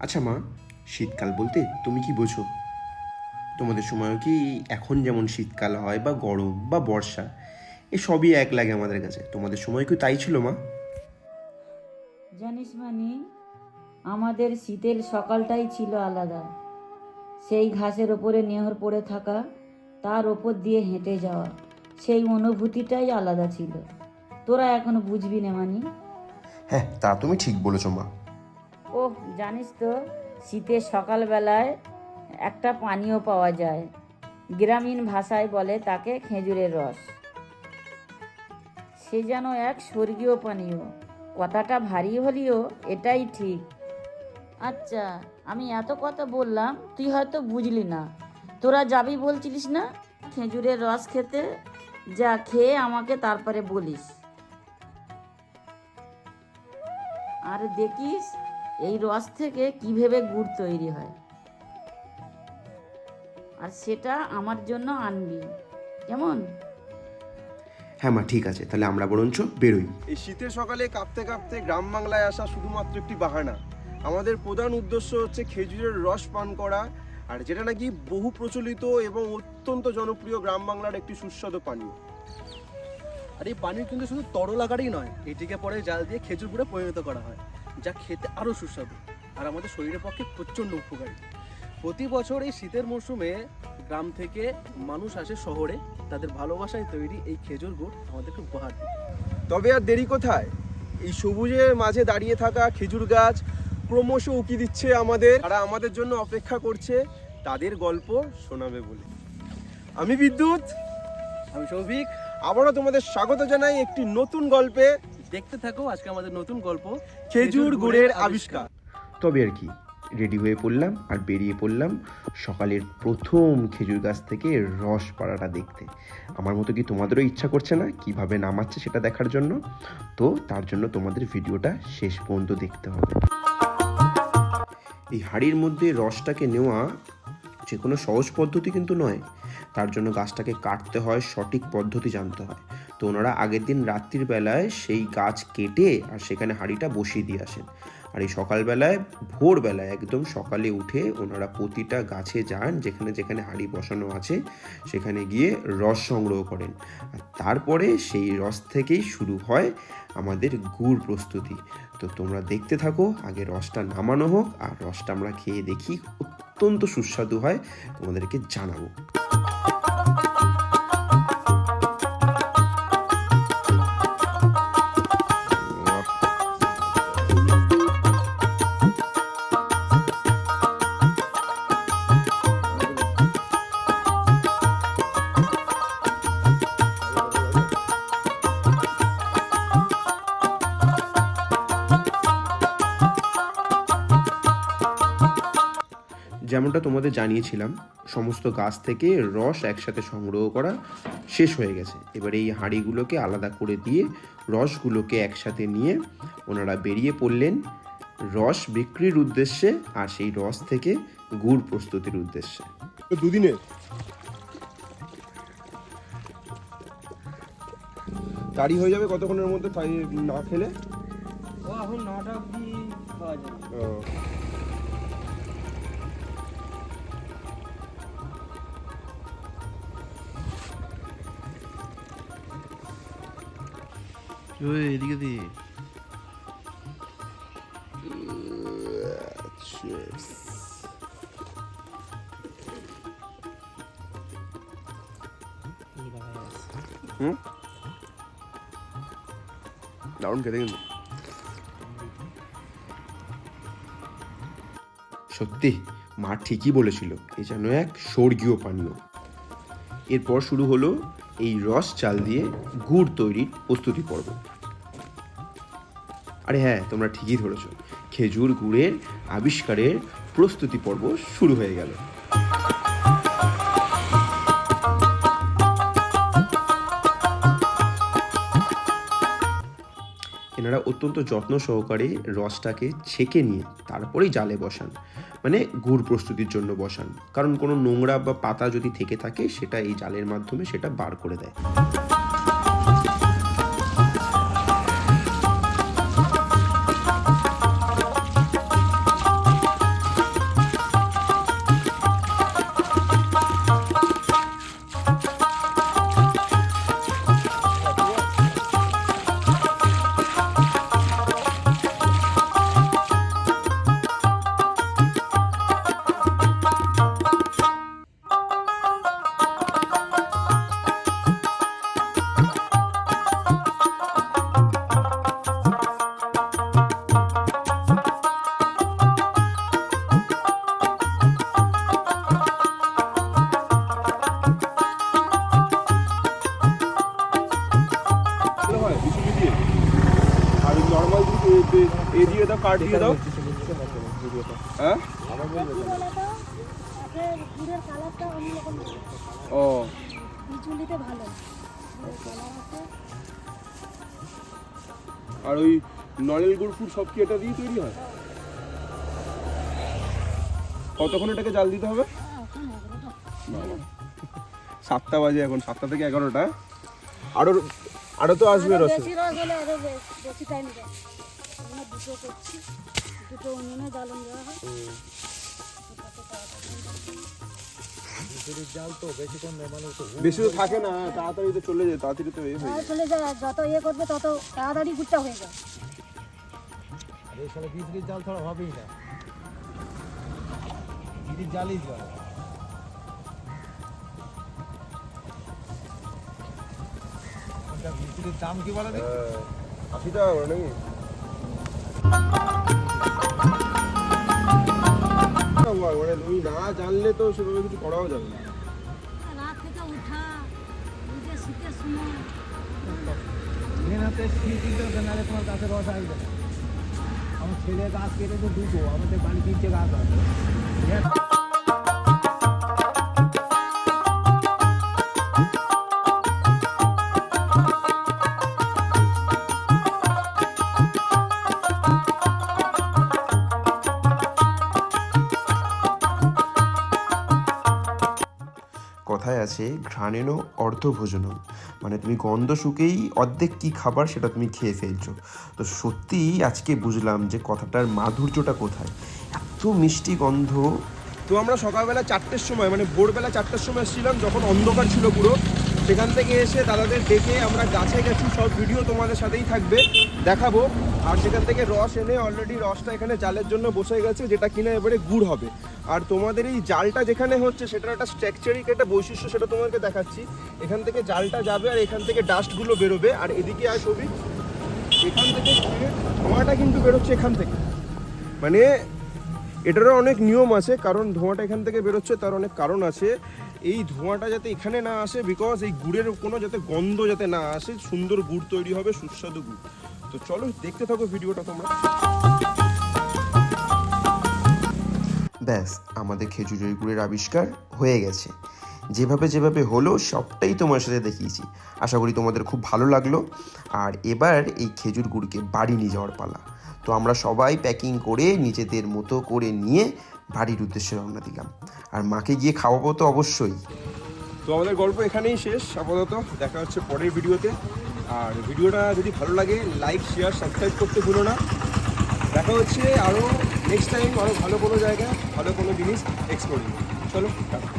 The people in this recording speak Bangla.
আচ্ছা মা, শীতকাল বলতে তুমি কি বোঝো? তোমাদের সময়ও কি এখন যেমন শীতকাল হয় বা গরম বা বর্ষা, এ সবই এক লাগে আমাদের কাছে? তোমাদের সময় কি তাই ছিল মা? জানিস মানি, আমাদের শীতের সকালটাই ছিল আলাদা। সেই ঘাসের ওপরে নেহর পড়ে থাকা, তার ওপর দিয়ে হেঁটে যাওয়া, সেই অনুভূতিটাই আলাদা ছিল। তোরা এখনো বুঝবি না মানি। হ্যাঁ, তা তুমি ঠিক বলেছো মা। ওহ, জানিস তো, শীতের সকালবেলায় একটা পানীয় পাওয়া যায়, গ্রামীণ ভাষায় বলে তাকে খেজুরের রস। সে যেন এক স্বর্গীয় পানীয়। কথাটা ভারী হলেও এটাই ঠিক। আচ্ছা, আমি এত কথা বললাম, তুই হয়তো বুঝলি না। তোরা যাবি বলছিলিস না খেজুরের রস খেতে? যা, খেয়ে আমাকে তারপরে বলিস। আর দেখিস এই রস থেকে কিভাবে গুড় তৈরি হয়, আর সেটা আমার জন্য আনবি, কেমন? হ্যাঁ মা, ঠিক আছে, তাহলে আমরা বরঞ্চ বেরোই। এই শীতের সকালে কাঁপতে কাঁপতে গ্রাম বাংলায় আসা শুধুমাত্র একটি বাহানা। আমাদের প্রধান উদ্দেশ্য হচ্ছে খেজুরের রস পান করা, আর যেটা নাকি বহু প্রচলিত এবং অত্যন্ত জনপ্রিয় গ্রাম বাংলার একটি সুস্বাদু পানীয়। আর এই পানির কিন্তু শুধু তরল আকারেই নয়, এটিকে পরে জাল দিয়ে খেজুর গুঁড়ে পরিণত করা হয়, যা খেতে আরও সুস্বাদু আর আমাদের শরীরের পক্ষে প্রচণ্ড উপকারী। প্রতি বছর এই শীতের মরশুমে গ্রাম থেকে মানুষ আসে শহরে তাদের ভালোবাসায় তৈরি এই খেজুর গুড় আমাদেরকে উপহার দিতে। তবে আর দেরি কোথায়? এই সবুজের মাঝে দাঁড়িয়ে থাকা খেজুর গাছ ক্রমশ উকি দিচ্ছে আমাদের, তারা আমাদের জন্য অপেক্ষা করছে তাদের গল্প শোনাবে বলে। আমি বিদ্যুৎ, আমি সৌভিক। আবারও তোমাদের স্বাগত জানাই একটি নতুন গল্পে। দেখতে থাকো আজকে আমাদের নতুন গল্প, খেজুর গুড়ের আবিষ্কার। তবে আর কি, রেডি হয়ে পড়লাম আর বেরিয়ে পড়লাম সকালের প্রথম খেজুর গাছ থেকে রস পড়াটা দেখতে। আমার মতো কি তোমাদেরও ইচ্ছা করছে না কিভাবে নামাচ্ছে সেটা দেখার জন্য? তো তার জন্য তোমাদের ভিডিওটা শেষ পর্যন্ত দেখতে হবে। এই হাঁড়ির মধ্যে রসটাকে নেওয়া যে কোনো সহজ পদ্ধতি কিন্তু নয়। তার জন্য গাছটাকে কাটতে হয়, সঠিক পদ্ধতি জানতে হয়। তো ওনারা আগের দিন রাত্রির বেলায় সেই গাছ কেটে আর সেখানে হাঁড়িটা বসিয়ে দিয়ে আসেন। আর এই সকালবেলায়, ভোরবেলায় একদম সকালে উঠে ওনারা প্রতিটা গাছে যান যেখানে যেখানে হাঁড়ি বসানো আছে, সেখানে গিয়ে রস সংগ্রহ করেন। আর তারপরে সেই রস থেকেই শুরু হয় আমাদের গুড় প্রস্তুতি। তো তোমরা দেখতে থাকো, আগে রসটা নামানো হোক আর রসটা আমরা খেয়ে দেখি, অত্যন্ত সুস্বাদু হয়, তোমাদেরকে জানাবো। যেমনটা তোমাদের জানিয়েছিলাম, সমস্ত গাছ থেকে রস একসাথে সংগ্রহ করা শেষ হয়ে গেছে। এবার এই হাঁড়িগুলোকে আলাদা করে দিয়ে রসগুলোকে একসাথে নিয়ে ওনারা বেরিয়ে পড়লেন রস বিক্রির উদ্দেশ্যে আর সেই রস থেকে গুড় প্রস্তুতির উদ্দেশ্যে। দুদিনের তাড়ি হয়ে যাবে কতক্ষণের মধ্যে তাই না খেলে? ও এখন 9টা অবধি খাওয়া যায়। এদিকে দি দারুণ খেতে কিন্তু। সত্যি মা ঠিকই বলেছিল, এ যেন এক স্বর্গীয় পানীয়। এরপর শুরু হলো এই রস চাল দিয়ে গুড় তৈরির প্রস্তুতি পর্ব। আরে হ্যাঁ, তোমরা ঠিকই ধরেছো, খেজুর গুড়ের আবিষ্কারের প্রস্তুতি পর্ব শুরু হয়ে গেল। এনারা অত্যন্ত যত্ন সহকারে রসটাকে ছেঁকে নিয়ে তারপরেই জালে বসান, মানে গুড় প্রস্তুতির জন্য বসান। কারণ কোনো নোংরা বা পাতা যদি থেকে থাকে সেটা এই জালের মাধ্যমে সেটা বার করে দেয়। স্টার্ট দিয়ে দাও। হ্যাঁ গুড়ের কালারটা অন্যরকম, ও বিচুলিতে ভালো গুড়ের কালার আছে। আর ওই নলেল গুড় ফুড সব কি এটা দিয়ে তৈরি হয়? কতক্ষণ এটাকে জাল দিতে হবে? 7টা বাজে এখন, 7টা থেকে 11টা। আরো তো আসবে আরো রস। বেশি রস হলে আরো বেশি টাইম যায়। আমরা দুটো করছি, দুটো উনুনে জ্বালন দেওয়া হয়। বেশি তো থাকে না, তাড়াতাড়ি তো চলে যায়, তাড়াতাড়ি তো হয়ে যায়। চলে যায়, আর যত ইয়ে করবে তত তাড়াতাড়ি গুড়টা হয়ে যায়। জাল ছাড়া হবেই না, জালই জল। মিস্ত্রির দাম কি বলে? 80 টাকা করে নাকি? মানে তুমি না জানলে তো সেভাবে কিছু করাও যাবে না। রাত থেকে উঠা, নিজে শীতের সময় মেহনতে শীত কিনতে হচ্ছে, নাহলে তোমার গাছে রস আসবে না। আমার ছেলে গাছ কেটেছে দুটো, আমাদের বাড়ি 3টে গাছ আছে। কথায় আছে ঘ্রাণেন অর্ধভোজনম, মানে তুমি গন্ধ শুকেই অর্ধেক কি খাবার সেটা তুমি খেয়ে ফেলছো। তো সত্যিই আজকে বুঝলাম যে কথাটার মাধুর্যটা কোথায়। এত মিষ্টি গন্ধ। তো আমরা সকালবেলা 4টের সময়, মানে ভোরবেলা 4টের সময় এসেছিলাম, যখন অন্ধকার ছিল পুরো। সেখান থেকে এসে দাদাদের ডেকে আমরা গাছে গেছি, সব ভিডিও তোমাদের সাথেই থাকবে, দেখাবো। আর সেখান থেকে রস এনে অলরেডি রসটা এখানে জালের জন্য বসে গেছে, যেটা কিনা এবারে গুড় হবে। আর তোমাদের এই জালটা যেখানে হচ্ছে সেটার একটা স্ট্রাকচারিক একটা বৈশিষ্ট্য, সেটা তোমাদেরকে দেখাচ্ছি। এখান থেকে জালটা যাবে আর এখান থেকে ডাস্টগুলো বেরোবে। আর এদিকে আর ছবি, এখান থেকে ধোঁয়াটা কিন্তু বেরোচ্ছে এখান থেকে। মানে এটারও অনেক নিয়ম আছে, কারণ ধোঁয়াটা এখান থেকে বেরোচ্ছে তার অনেক কারণ আছে। এই ধোঁয়াটা যাতে এখানে না আসে, বিকজ এই গুড়ের কোনো যাতে গন্ধ যাতে না আসে, সুন্দর গুড় তৈরি হবে, সুস্বাদু গুড়। তো চলো দেখতে থাকো ভিডিওটা তোমরা। ব্যাস, আমাদের খেজুরের গুড়ের আবিষ্কার হয়ে গেছে। যেভাবে যেভাবে হলো সবটাই তোমার সাথে দেখিয়েছি। আশা করি তোমাদের খুব ভালো লাগলো। আর এবার এই খেজুর গুড়কে বাড়ি নিয়ে যাওয়ার পালা। তো আমরা সবাই প্যাকিং করে নিজেদের মতো করে নিয়ে বাড়ির উদ্দেশ্যে রওনা দিলাম। আর মাকে গিয়ে খাওয়াবো তো অবশ্যই। তো আমাদের গল্প এখানেই শেষ আপাতত। দেখা হচ্ছে পরের ভিডিওতে। আর ভিডিওটা যদি ভালো লাগে লাইক, শেয়ার, সাবস্ক্রাইব করতে ভুলো না। দেখা হচ্ছে আরও নেক্সট টাইম আরও ভালো কোনো জায়গায়, ভালো কোনো জিনিস এক্সপ্লোর। চলো টাটা।